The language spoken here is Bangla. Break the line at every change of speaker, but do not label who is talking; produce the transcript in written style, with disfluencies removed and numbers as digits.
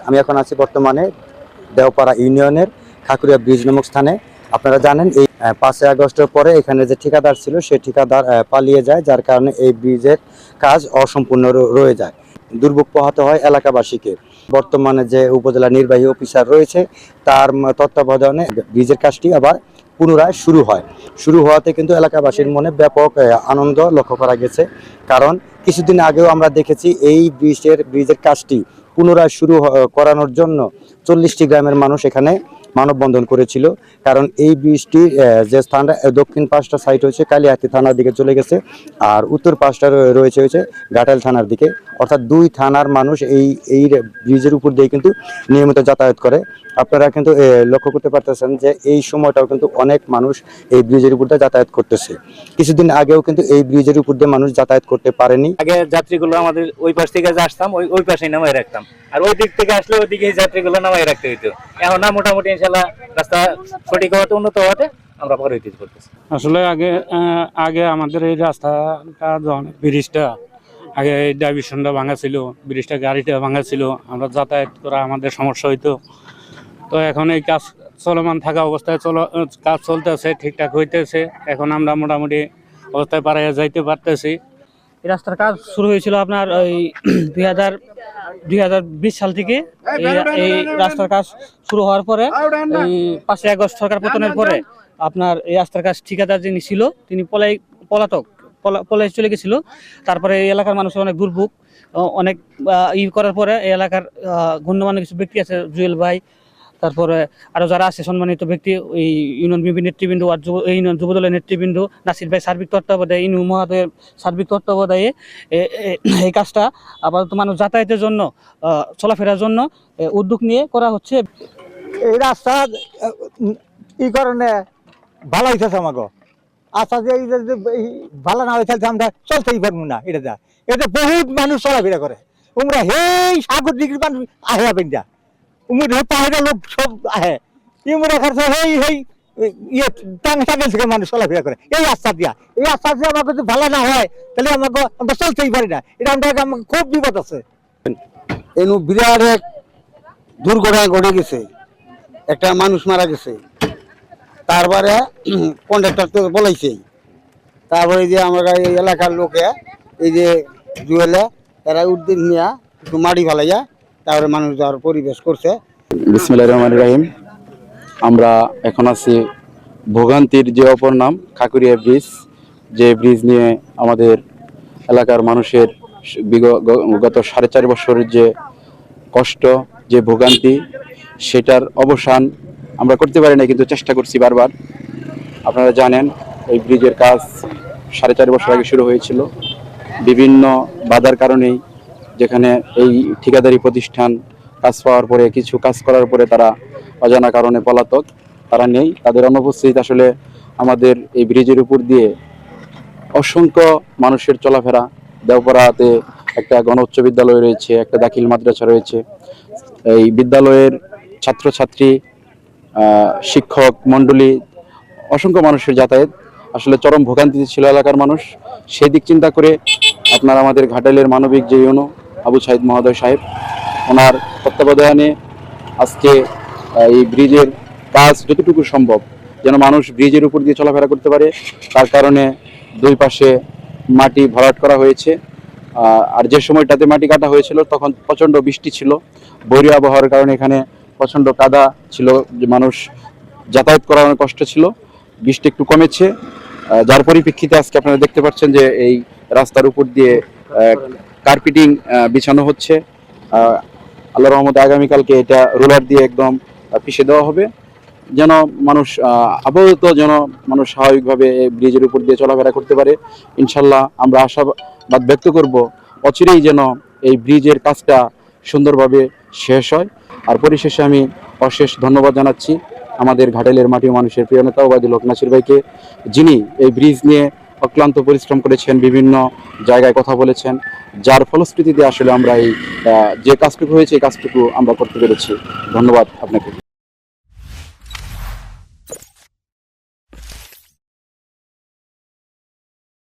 আমি এখন আছি বর্তমানে দেওপাড়া ইউনিয়নের খাকুরিয়া ব্রিজ নামক স্থানে। আপনারা জানেন এই 5 আগস্টের পরে এখানে যে ঠিকাদার ছিল সেই ঠিকাদার পালিয়ে যায়, যার কারণে এই ব্রিজের কাজ অসম্পূর্ণ রয়ে যায়। দুর্ভোগ পোহাতে হয় এলাকাবাসীকে। বর্তমানে যে উপজেলা নির্বাহী অফিসার রয়েছে তার তত্ত্বাবধানে ব্রিজের কাজটি আবার পুনরায় শুরু হওয়াতে কিন্তু এলাকাবাসীর মনে ব্যাপক আনন্দ লক্ষ্য করা গেছে। কারণ কিছুদিন আগেও আমরা দেখেছি এই ব্রিজের কাজটি পুনরায় শুরু করানোর জন্য 40টি গ্রামের মানুষ এখানে মানববন্ধন করেছিল। কারণ এই ব্রিজটি যে স্থানটা দক্ষিণ পাশটা সাইড হয়েছে কালিয়াতি থানার দিকে চলে গেছে, আর উত্তর পাশটা রয়েছে ঘাটাইল থানার দিকে। অর্থাৎ 2 থানার মানুষ এই ব্রিজের উপর দিয়ে কিন্তু নিয়মিত যাতায়াত করে। আপনারা কিন্তু লক্ষ্য করতে পারতেছেন যে এই সময়টাও কিন্তু অনেক মানুষ এই ব্রিজের উপর দিয়ে যাতায়াত করতেছে। কিছুদিন আগেও কিন্তু এই ব্রিজের উপর দিয়ে মানুষ যাতায়াত করতে পারেনি।
আগে যাত্রীগুলো আমাদের ওই পাশ থেকে আসতাম ওই পাশেই নামাই রাখতাম, আর ওই দিক থেকে আসলে ওই দিকে যাত্রীগুলো নামাই রাখতে হইতো। এখন না মোটামুটি ইনশাল্লাহ রাস্তা সঠিক হওয়াতে উন্নত হওয়াতে আমরা পরে করতেছি।
আসলে আগে আমাদের এই রাস্তাটা ব্রিজটা আগে এই ডাইভিশনটা ভাঙা ছিল, ব্রিজটা গাড়িটা ভাঙা ছিল, আমরা যাতায়াত করা আমাদের সমস্যা হইতো। তো এখন এই কাজ চলমান থাকা অবস্থায় কাজ চলতেছে, ঠিকঠাক হইতেছে। এখন আমরা মোটামুটি অবস্থায় পাড়াইয়া যাইতে পারতেছি।
এই রাস্তার কাজ শুরু হয়েছিল আপনার ওই 2020 সাল থেকে। এই রাস্তার কাজ শুরু হওয়ার পরে এই 5 আগস্ট সরকার পতনের পরে আপনার এই রাস্তার কাজ ঠিকাদার যিনি ছিল তিনি পলাই চলে গেছিল। তারপরে এই এলাকার মানুষের অনেক দুর্ভোগ অনেক করার পরে এই এলাকার গণ্যমান্য কিছু ব্যক্তি আছে, জুয়েল ভাই, তারপরে আরো যারা আছে সম্মানিত ব্যক্তি, এই ইউনিয়ন বিপি নেতৃবৃন্দ আর ইউনিয়ন যুবদলের নেতৃবৃন্দ, নাসির ভাই সার্বিক তত্ত্বাবধানে, ইউনিয়ন মহাদয়ের সার্বিক তত্ত্বাবধানে এই কাজটা আপাতত মানুষ যাতায়াতের জন্য চলাফেরার জন্য উদ্যোগ নিয়ে করা হচ্ছে।
এই রাস্তা এই কারণে ভালো হইতেছে আমাকে। আচ্ছা যে ভালো না হয়ে চলছে আমরা চলতেই পারবো না। এটা বহুত মানুষ চলাফেরা করে। তোমরা হেই সাগর দিকের মানুষ আহে পেন্টা পাহাড়ের লোক সব আহে থেকে মানুষ চলাফেরা করে এই রাস্তা দিয়া। এই রাস্তা দিয়ে আমাকে যদি ভালো না হয় তাহলে আমাকে আমরা চলতেই পারি না। এটা আমাকে খুব বিপদ আছে।
এনু বিরাট এক দুর্ঘটনা ঘটে গেছে, একটা মানুষ মারা গেছে। তারপরে কন্ট্রাক্টর তো বলাইছে, তারপরে যে আমরা এই এলাকার লোকে এই যে জুয়েলে এরা উদ্দিন নিয়ে একটু মাটি ফেলাইয়া তারপরে মানুষ যাওয়ার পরিবেশ করছে।
বিসমিল্লাহির রহমানির রহিম। আমরা এখন আছি ভোগান্তির যে অপর নাম খাকুরিয়া ব্রিজ, যে ব্রিজ নিয়ে আমাদের এলাকার মানুষের গত 4.5 বছরের যে কষ্ট, যে ভোগান্তি, সেটার অবসান আমরা করতে পারি না, কিন্তু চেষ্টা করছি বারবার। আপনারা জানেন এই ব্রিজের কাজ 4.5 বছর আগে শুরু হয়েছিল। বিভিন্ন বাধার কারণেই, যেখানে এই ঠিকাদারি প্রতিষ্ঠান কাজ পাওয়ার পরে, কিছু কাজ করার পরে তারা অজানা কারণে পলাতক, তারা নেই। তাদের অনুপস্থিত আসলে আমাদের এই ব্রিজের উপর দিয়ে অসংখ্য মানুষের চলাফেরা। দেওপাড়াতে একটা গণ উচ্চ বিদ্যালয় রয়েছে, একটা দাখিল মাদ্রাসা রয়েছে। এই বিদ্যালয়ের ছাত্রছাত্রী, শিক্ষক মণ্ডলী, অসংখ্য মানুষের যাতায়াত আসলে চরম ভোগান্তিতে ছিল এলাকার মানুষ। সেই দিক চিন্তা করে আপনার আমাদের ঘাটাইলের মানবিক যে ইউনো আবু সাইদ মহোদয় সাহেব, ওনার তত্ত্বাবধানে আজকে এই ব্রিজের কাজ যতটুকু সম্ভব যেন মানুষ ব্রিজের উপর দিয়ে চলাফেরা করতে পারে, তার কারণে 2 পাশে মাটি ভরাট করা হয়েছে। আর যে সময়টাতে মাটি কাটা হয়েছিল তখন প্রচণ্ড বৃষ্টি ছিল, বৈরী আবহাওয়ার কারণে এখানে প্রচণ্ড কাদা ছিল, যে মানুষ যাতায়াত করা অনেক কষ্ট ছিল। বৃষ্টি একটু কমেছে, যার পরিপ্রেক্ষিতে আজকে আপনারা দেখতে পাচ্ছেন যে এই রাস্তার উপর দিয়ে কার্পেটিং বিছানো হচ্ছে। আল্লাহর রহমতে আগামীকালকে এটা রোলার দিয়ে একদম পিষে দেওয়া হবে, যেন মানুষ আপাতত যেন মানুষ স্বাভাবিকভাবে ব্রিজের উপর দিয়ে চলাফেরা করতে পারে। ইনশাল্লাহ আমরা আশাবাদ ব্যক্ত করব অচিরেই যেন এই ব্রিজের কাজটা সুন্দরভাবে শেষ হয়। আর পরিশেষে আমি অশেষ ধন্যবাদ জানাচ্ছি আমাদের ঘাটাইলের মাটি মানুষের প্রিয় নেতা ওবায়দুল হক নাসির ভাইকে, যিনি এই ব্রিজ নিয়ে অক্লান্ত পরিশ্রম করেছেন, বিভিন্ন জায়গায় কথা বলেছেন, যার ফলশ্রুতিতে আসলে আমরা এই যে কাজটুকু হয়েছে এই কাজটুকু আমরা করতে পেরেছি। ধন্যবাদ আপনাকে।